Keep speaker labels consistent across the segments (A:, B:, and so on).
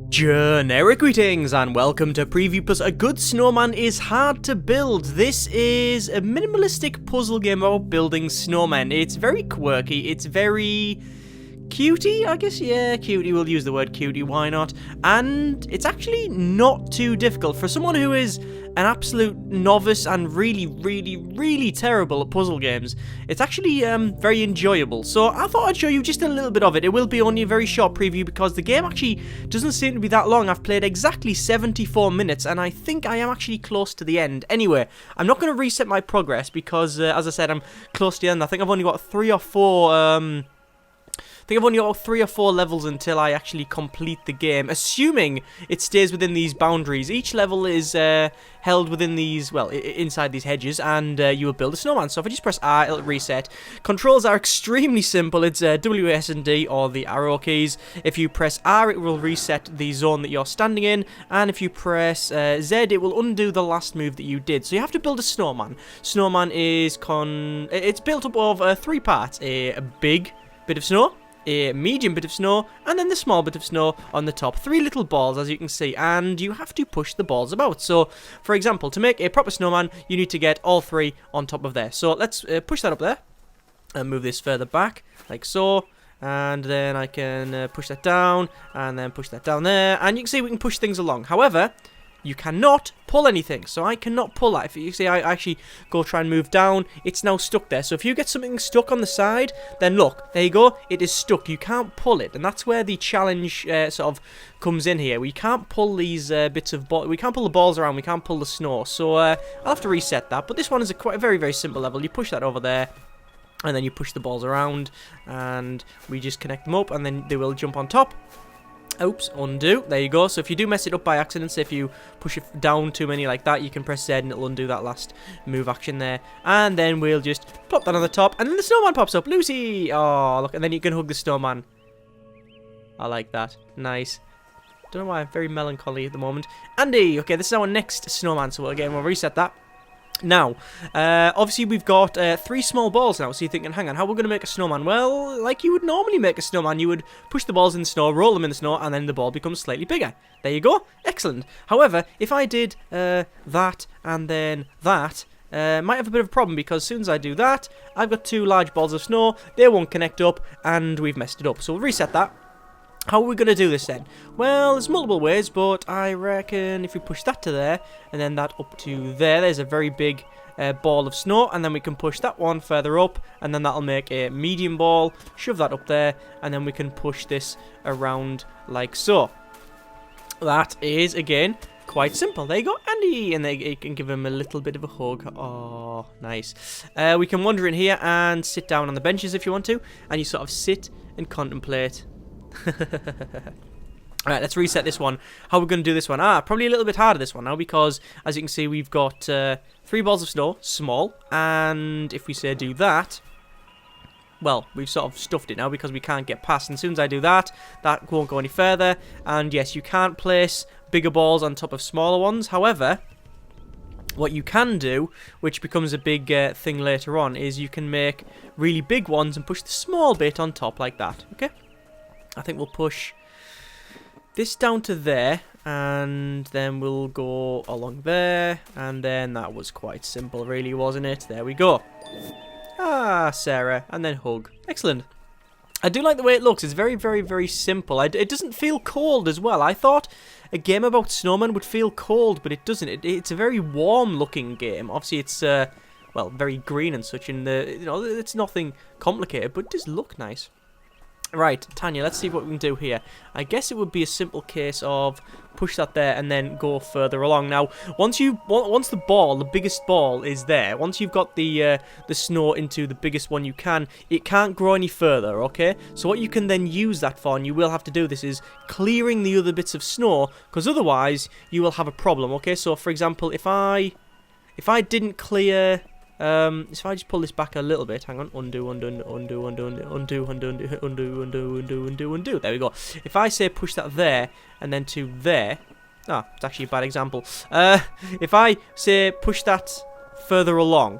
A: Generic greetings and welcome to Preview Plus. A good snowman is hard to build. This is a minimalistic puzzle game about building snowmen. It's very quirky, it's very cutie, I guess. Yeah, cutie, we'll use the word cutie, why not? And it's actually not too difficult for someone who is an absolute novice and really terrible at puzzle games. It's actually very enjoyable. So I thought I'd show you just a little bit of it. It will be only a very short preview because the game actually doesn't seem to be that long. I've played exactly 74 minutes and I think I am actually close to the end. Anyway, I'm not going to reset my progress because, as I said, I'm close to the end. I think I've only got 3 or 4 levels until I actually complete the game, assuming it stays within these boundaries. Each level is held within these, well, inside these hedges, and you will build a snowman. So if I just press R, it'll reset. Controls are extremely simple. It's W, S, and D, or the arrow keys. If you press R, it will reset the zone that you're standing in, and if you press Z, it will undo the last move that you did. So you have to build a snowman. Snowman is it's built up of 3 parts: a big bit of snow, a medium bit of snow, and then the small bit of snow on the top. 3 little balls, as you can see, and you have to push the balls about. So, for example, to make a proper snowman, you need to get all 3 on top of there. So let's push that up there, and move this further back, like so. And then I can push that down, and then push that down there, and you can see we can push things along. However, you cannot pull anything, so I cannot pull that. If you see, I actually go try and move down, it's now stuck there. So if you get something stuck on the side, then look, there you go, it is stuck. You can't pull it, and that's where the challenge sort of comes in here. We can't pull these bits of we can't pull the balls around, we can't pull the snow. So I'll have to reset that. But this one is a very simple level. You push that over there, and then you push the balls around, and we just connect them up, and then they will jump on top. Oops, undo. There you go. So if you do mess it up by accident, say if you push it down too many like that, you can press Z and it'll undo that last move action there. And then we'll just plop that on the top, and then the snowman pops up. Lucy! Oh, look, and then you can hug the snowman. I like that. Nice. Don't know why I'm very melancholy at the moment. Andy! Okay, this is our next snowman, so again, we'll reset that. Now, obviously we've got 3 small balls now, so you're thinking, hang on, how are we going to make a snowman? Well, like you would normally make a snowman, you would push the balls in the snow, roll them in the snow, and then the ball becomes slightly bigger. There you go. Excellent. However, if I did that and then that, might have a bit of a problem, because as soon as I do that, I've got 2 large balls of snow, they won't connect up, and we've messed it up. So we'll reset that. How are we going to do this then? Well, there's multiple ways, but I reckon if we push that to there, and then that up to there, there's a very big ball of snow, and then we can push that one further up, and then that'll make a medium ball, shove that up there, and then we can push this around like so. That is, again, quite simple. There you go, Andy! And you can give him a little bit of a hug. Oh, nice. We can wander in here and sit down on the benches if you want to, and you sort of sit and contemplate. Alright, let's reset this one. How are we going to do this one? Probably a little bit harder this one now, because as you can see we've got 3 balls of snow, small, and if we say do that, well, we've sort of stuffed it now because we can't get past, and as soon as I do that, that won't go any further. And yes, you can't place bigger balls on top of smaller ones. However, what you can do, which becomes a big thing later on, is you can make really big ones and push the small bit on top like that. Okay, I think we'll push this down to there, and then we'll go along there, and then that was quite simple really, wasn't it? There we go. Sarah, and then hug. Excellent. I do like the way it looks. It's very simple. It doesn't feel cold as well. I thought a game about snowmen would feel cold, but it doesn't. It's a very warm looking game. Obviously it's well, very green and such, and it's nothing complicated, but it does look nice. Right, Tanya, let's see what we can do here. I guess it would be a simple case of push that there and then go further along. Now, once the ball, the biggest ball is there, once you've got the snow into the biggest one you can, it can't grow any further, okay? So what you can then use that for, and you will have to do this, is clearing the other bits of snow, because otherwise you will have a problem, okay? So, for example, if I didn't clear... if I just pull this back a little bit, hang on, undo. There we go. If I say push that there and then to there, it's actually a bad example. If I say push that further along,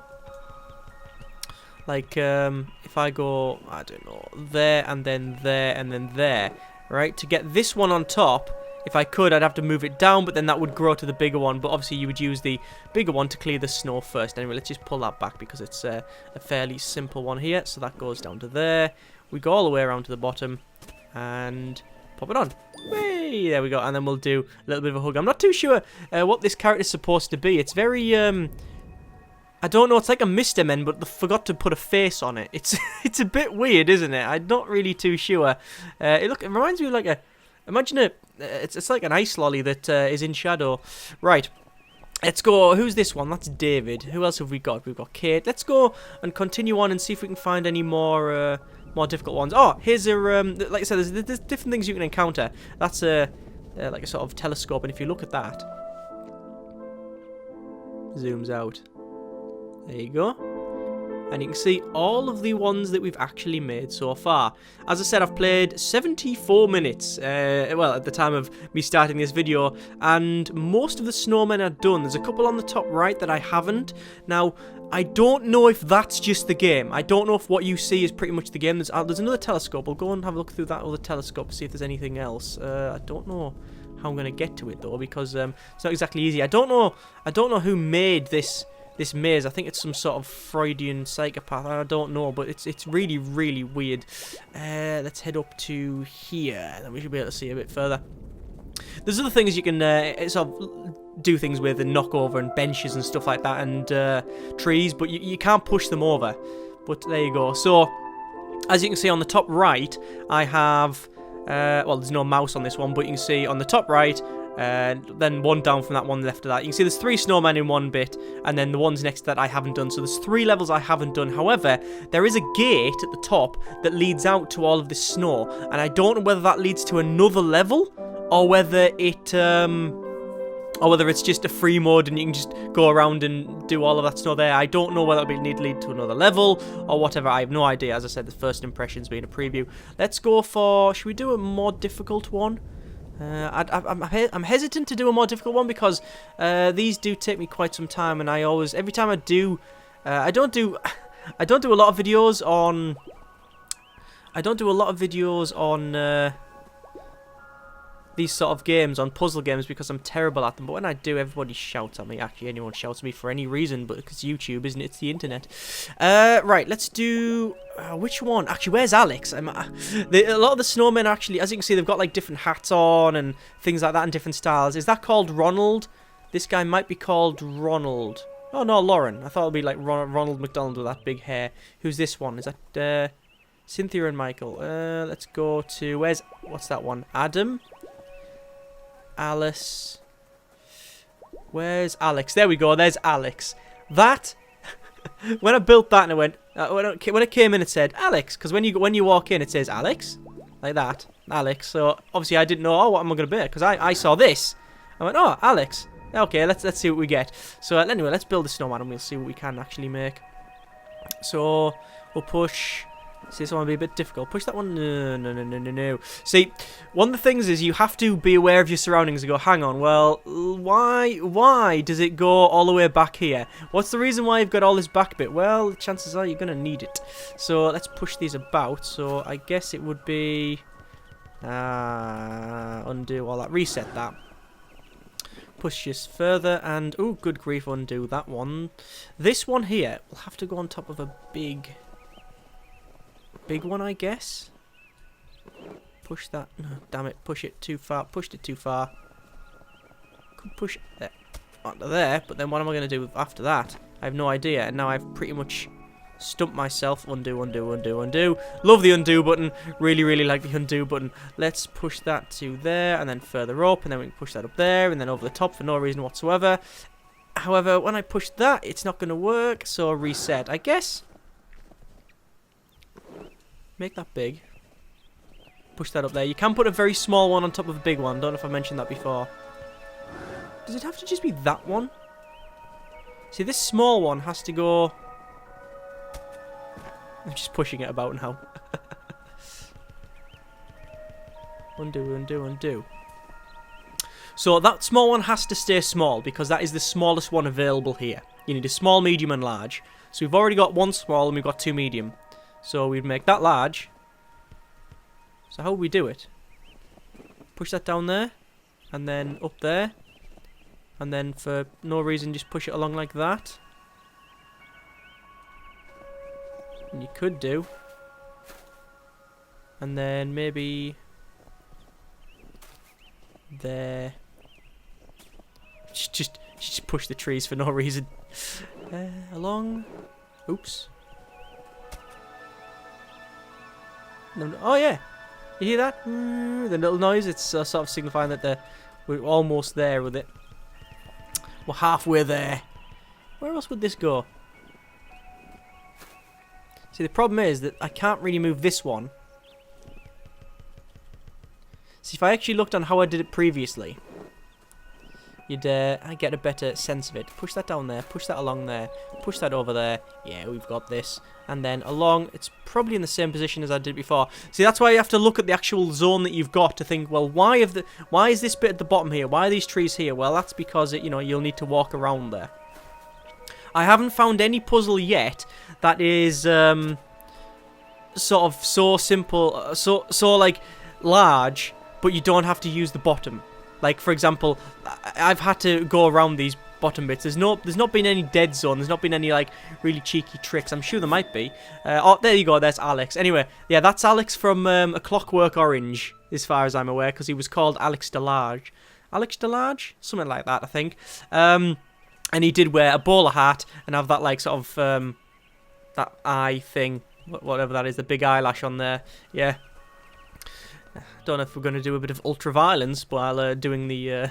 A: like if I go, I don't know, there and then there and then there, right, to get this one on top, If I could, I'd have to move it down, but then that would grow to the bigger one. But obviously, you would use the bigger one to clear the snow first. Anyway, let's just pull that back because it's a fairly simple one here. So that goes down to there. We go all the way around to the bottom and pop it on. Whee! There we go. And then we'll do a little bit of a hug. I'm not too sure what this character's supposed to be. It's very... I don't know, it's like a Mr. Men, but they forgot to put a face on it. It's a bit weird, isn't it? I'm not really too sure. It reminds me of like a... Imagine it's like an ice lolly that is in shadow. Right. Let's go. Who's this one? That's David. Who else have we got? We've got Kate. Let's go and continue on and see if we can find any more difficult ones. Oh, here's a... like I said, there's different things you can encounter. That's like a sort of telescope, and if you look at that... Zooms out. There you go. And you can see all of the ones that we've actually made so far. As I said, I've played 74 minutes, well, at the time of me starting this video, and most of the snowmen are done. There's a couple on the top right that I haven't. Now, I don't know if that's just the game. I don't know if what you see is pretty much the game. There's another telescope. I'll go and have a look through that other telescope to see if there's anything else. I don't know how I'm going to get to it, though, because it's not exactly easy. I don't know who made this maze. I think it's some sort of Freudian psychopath. I don't know, but it's really, really weird. Let's head up to here, and then we should be able to see a bit further. There's other things you can sort of do things with and knock over, and benches and stuff like that, and trees, but you can't push them over. But there you go. So, as you can see on the top right, I have... well, there's no mouse on this one, but you can see on the top right... then one down from that one left of that. You can see there's 3 snowmen in one bit, and then the ones next to that I haven't done. So there's 3 levels I haven't done. However, there is a gate at the top that leads out to all of this snow, and I don't know whether that leads to another level, or whether it's just a free mode and you can just go around and do all of that snow there. I don't know whether it need to lead to another level or whatever. I have no idea. As I said, the first impressions being a preview. Let's go for... Should we do a more difficult one? I'm hesitant to do a more difficult one because these do take me quite some time, and every time I do, I don't do a lot of videos on these sort of games, on puzzle games, because I'm terrible at them. But when I do, everybody shouts at me. Actually, anyone shouts at me for any reason, but because YouTube, isn't it? It's the internet. Right, let's do... which one? Actually, where's Alex? A lot of the snowmen actually, as you can see, they've got like different hats on and things like that in different styles. Is that called Ronald? This guy might be called Ronald. Oh, no, Lauren. I thought it would be like Ronald McDonald with that big hair. Who's this one? Is that Cynthia and Michael? Let's go to... What's that one? Adam? Alice. Where's Alex? There we go. There's Alex. That... when I built that and I went... when it came in, it said Alex. Because when you walk in, it says Alex. Like that. Alex. So, obviously, I didn't know, what am I going to be? Because I saw this. I went, oh, Alex. Okay, let's see what we get. So, anyway, let's build a snowman and we'll see what we can actually make. So, we'll push... See, this one will be a bit difficult. Push that one. No. See, one of the things is you have to be aware of your surroundings and go, hang on, well, why does it go all the way back here? What's the reason why you've got all this back bit? Well, chances are you're going to need it. So let's push these about. So I guess it would be... undo all that. Reset that. Push this further and... Oh, good grief, undo that one. This one here will have to go on top of a big one, I guess. Push that. No, damn it. Push it too far. Pushed it too far. Could push it onto there, but then what am I going to do after that? I have no idea. And now I've pretty much stumped myself. Undo. Love the undo button. Really, really like the undo button. Let's push that to there and then further up. And then we can push that up there and then over the top for no reason whatsoever. However, when I push that, it's not going to work. So reset, I guess. Make that big. Push that up there. You can put a very small one on top of a big one. Don't know if I mentioned that before. Does it have to just be that one? See, this small one has to go... I'm just pushing it about now. Undo. So that small one has to stay small because that is the smallest one available here. You need a small, medium, and large. So we've already got one small and we've got 2 medium. So we'd make that large. So how would we do it? Push that down there. And then up there. And then for no reason, just push it along like that. And you could do. And then maybe there. Just push the trees for no reason. Along. Oops. No, oh yeah. You hear that? The little noise. It's sort of signifying that we're almost there with it. We're halfway there. Where else would this go? See, the problem is that I can't really move this one. See, if I actually looked on how I did it previously, you'd I get a better sense of it. Push that down there, push that along there, push that over there. Yeah, we've got this. And then along, it's probably in the same position as I did before. See, that's why you have to look at the actual zone that you've got to think, well, why is this bit at the bottom here? Why are these trees here? Well, that's because you'll need to walk around there. I haven't found any puzzle yet that is sort of so simple, so like large, but you don't have to use the bottom. Like, for example, I've had to go around these bottom bits. There's not been any dead zone. There's not been any, like, really cheeky tricks. I'm sure there might be. Oh, there you go. There's Alex. Anyway, yeah, that's Alex from A Clockwork Orange, as far as I'm aware, because he was called Alex Delarge. Alex Delarge? Something like that, I think. And he did wear a bowler hat and have that, like, sort of, that eye thing, whatever that is, the big eyelash on there. Yeah. Don't know if we're going to do a bit of ultra-violence while doing the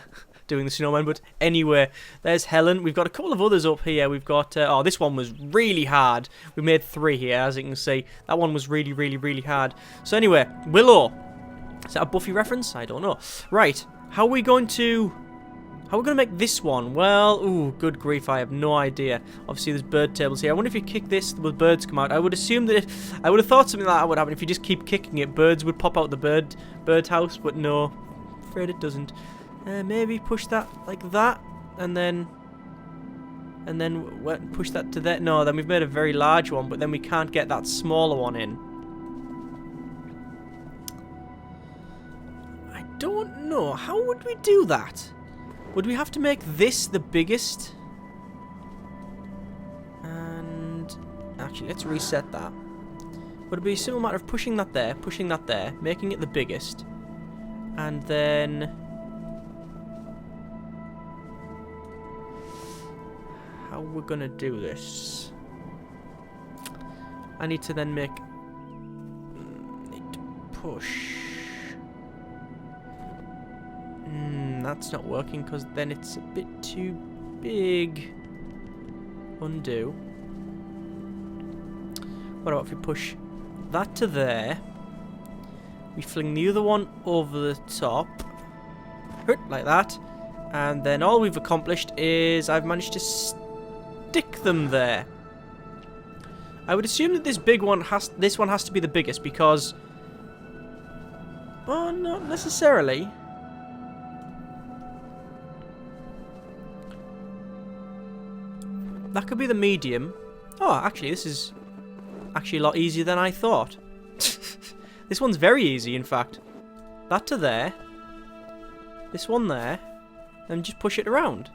A: snowman, but anyway, there's Helen. We've got a couple of others up here. We've got, oh, this one was really hard. We made 3 here, as you can see. That one was really, really, really hard. So anyway, Willow. Is that a Buffy reference? I don't know. Right, how are we going to make this one? Well, ooh, good grief, I have no idea. Obviously, there's bird tables here. I wonder if you kick this, will birds come out? I would assume that I would have thought something like that would happen. If you just keep kicking it, birds would pop out the bird house, but no. I'm afraid it doesn't. Maybe push that like that, and then push that to there. No, then we've made a very large one, but then we can't get that smaller one in. I don't know. How would we do that? Would we have to make this the biggest? And actually, let's reset that. Would it be a simple matter of pushing that there, making it the biggest, and then how we're gonna do this? I need to then need to push. That's not working because then it's a bit too big. Undo. What about if we push that to there? We fling the other one over the top. Like that. And then all we've accomplished is I've managed to stick them there. I would assume that this one has to be the biggest because... well, not necessarily. That could be the medium. Oh, actually, this is actually a lot easier than I thought. This one's very easy, in fact. That to there. This one there. And just push it around.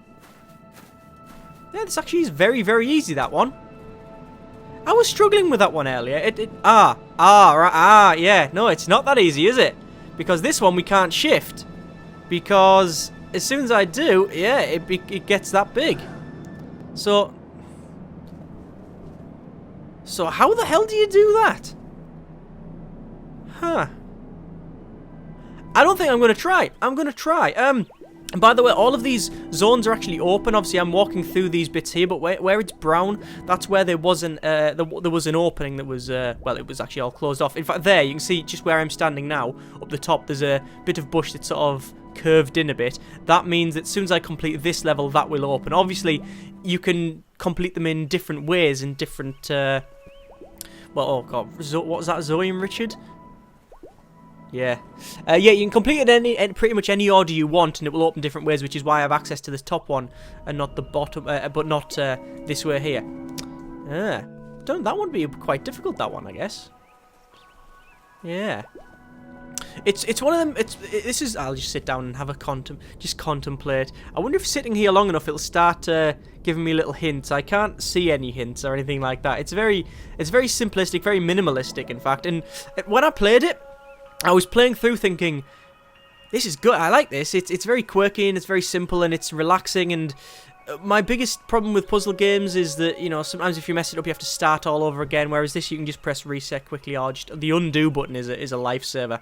A: Yeah, this actually is very, very easy, that one. I was struggling with that one earlier. Yeah. No, it's not that easy, is it? Because this one we can't shift. Because as soon as I do, yeah, it gets that big. So how the hell do you do that? Huh. I don't think I'm going to try. I'm going to try. And by the way, all of these zones are actually open. Obviously, I'm walking through these bits here, but where it's brown, that's where there was an opening that was, well, it was actually all closed off. In fact, there, you can see just where I'm standing now, up the top, there's a bit of bush that's sort of curved in a bit. That means that as soon as I complete this level, that will open. Obviously, you can complete them in different ways, in different, well, oh god, what was that, Zoe and Richard? Yeah. Yeah, you can complete it in pretty much any order you want, and it will open different ways, which is why I have access to this top one and not the bottom, but not this way here. That would be quite difficult, that one, I guess. Yeah. It's one of them. This is. I'll just sit down and have a contemplate. I wonder if sitting here long enough, it'll start giving me little hints. I can't see any hints or anything like that. It's very simplistic, very minimalistic, in fact. And when I played it, I was playing through thinking, this is good. I like this. It's very quirky and it's very simple and it's relaxing. And my biggest problem with puzzle games is that, you know, sometimes if you mess it up, you have to start all over again. Whereas this, you can just press reset quickly, or just the undo button is a lifesaver.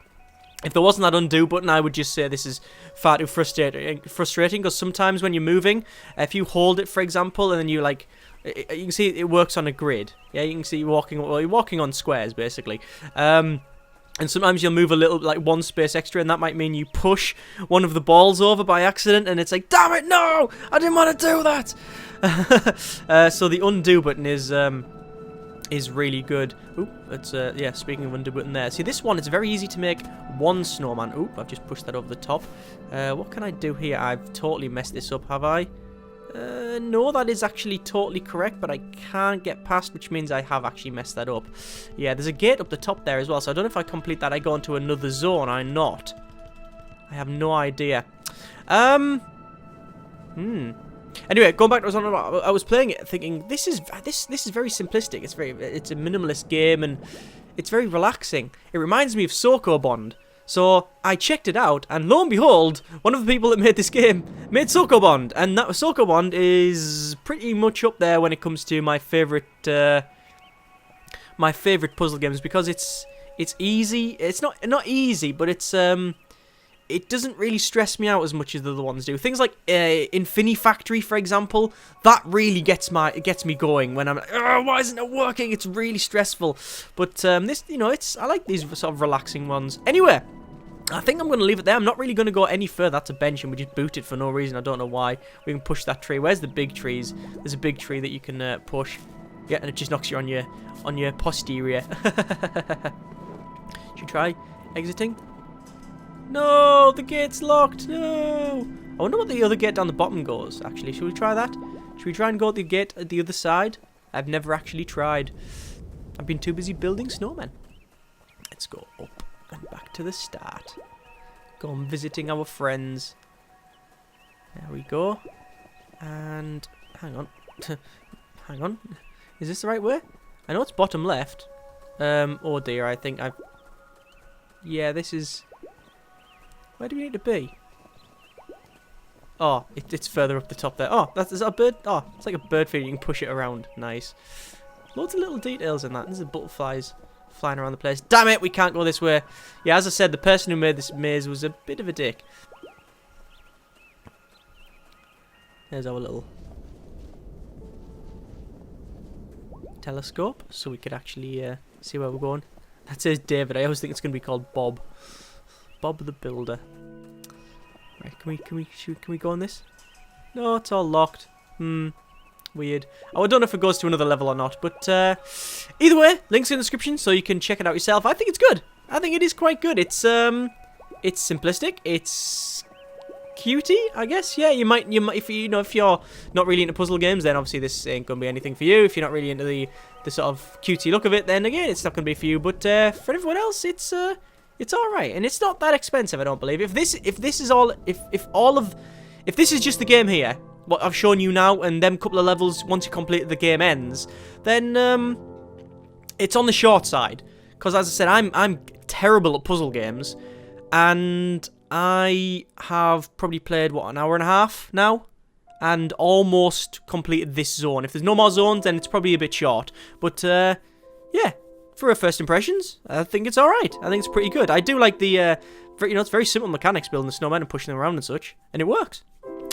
A: If there wasn't that undo button, I would just say this is far too frustrating. Because sometimes when you're moving, if you hold it, for example, and then you like, you can see it works on a grid. Yeah, you can see you're walking on squares basically. And sometimes you'll move a little, like one space extra, and that might mean you push one of the balls over by accident, and it's like, damn it, no! I didn't want to do that! So the undo button is really good. Oop, it's, yeah, speaking of undo button there. See, this one, it's very easy to make one snowman. Oop, I've just pushed that over the top. What can I do here? I've totally messed this up, have I? No, that is actually totally correct, but I can't get past, which means I have actually messed that up. Yeah, there's a gate up the top there as well, so I don't know if I complete that, I go into another zone, or not. I have no idea. Anyway, going back to what I was on about, I was playing it thinking, this is very simplistic. It's a minimalist game, and it's very relaxing. It reminds me of Sokobond. So I checked it out, and lo and behold, one of the people that made this game made Sokobond, and that Sokobond is pretty much up there when it comes to my favorite puzzle games, because it's easy. It's not easy, but it's it doesn't really stress me out as much as the other ones do. Things like Infinifactory, for example, that really gets me going when I'm like, oh, why isn't it working? It's really stressful. But this, you know, I like these sort of relaxing ones. Anyway, I think I'm going to leave it there. I'm not really going to go any further. That's a bench, and we just boot it for no reason. I don't know why. We can push that tree. Where's the big trees? There's a big tree that you can push. Yeah, and it just knocks you on your posterior. Should we try exiting? No, the gate's locked. No. I wonder what the other gate down the bottom goes, actually. Should we try that? Should we try and go the gate at the other side? I've never actually tried. I've been too busy building snowmen. Let's go up and back to the start. Go on visiting our friends. There we go. And hang on. Hang on. Is this the right way? I know it's bottom left. Oh dear, I think I've... Yeah, this is... Where do we need to be? Oh, it's further up the top there. Oh, is that a bird? Oh, it's like a bird feeder. You can push it around. Nice. Loads of little details in that. There's butterflies flying around the place. Damn it, we can't go this way. Yeah, as I said, the person who made this maze was a bit of a dick. There's our little telescope, so we could actually see where we're going. That says David. I always think it's going to be called Bob. Bob the Builder. Right, can we go on this? No, it's all locked. Weird. Oh, I don't know if it goes to another level or not, but either way, links in the description so you can check it out yourself. I think it's good. I think it is quite good. It's simplistic. It's cutie, I guess. Yeah, you might if you're not really into puzzle games, then obviously this ain't gonna be anything for you. If you're not really into the sort of cutie look of it, then again, it's not gonna be for you. But for everyone else, it's all right, and it's not that expensive. I don't believe. If this is just the game here, what I've shown you now, and them couple of levels, once you complete the game ends, then it's on the short side. Because as I said, I'm terrible at puzzle games, and I have probably played what, an hour and a half now, and almost completed this zone. If there's no more zones, then it's probably a bit short. But yeah. For first impressions, I think it's alright. I think it's pretty good. I do like the, it's very simple mechanics, building the snowmen and pushing them around and such. And it works.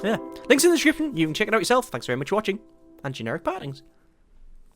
A: Yeah. Links in the description. You can check it out yourself. Thanks very much for watching. And generic partings.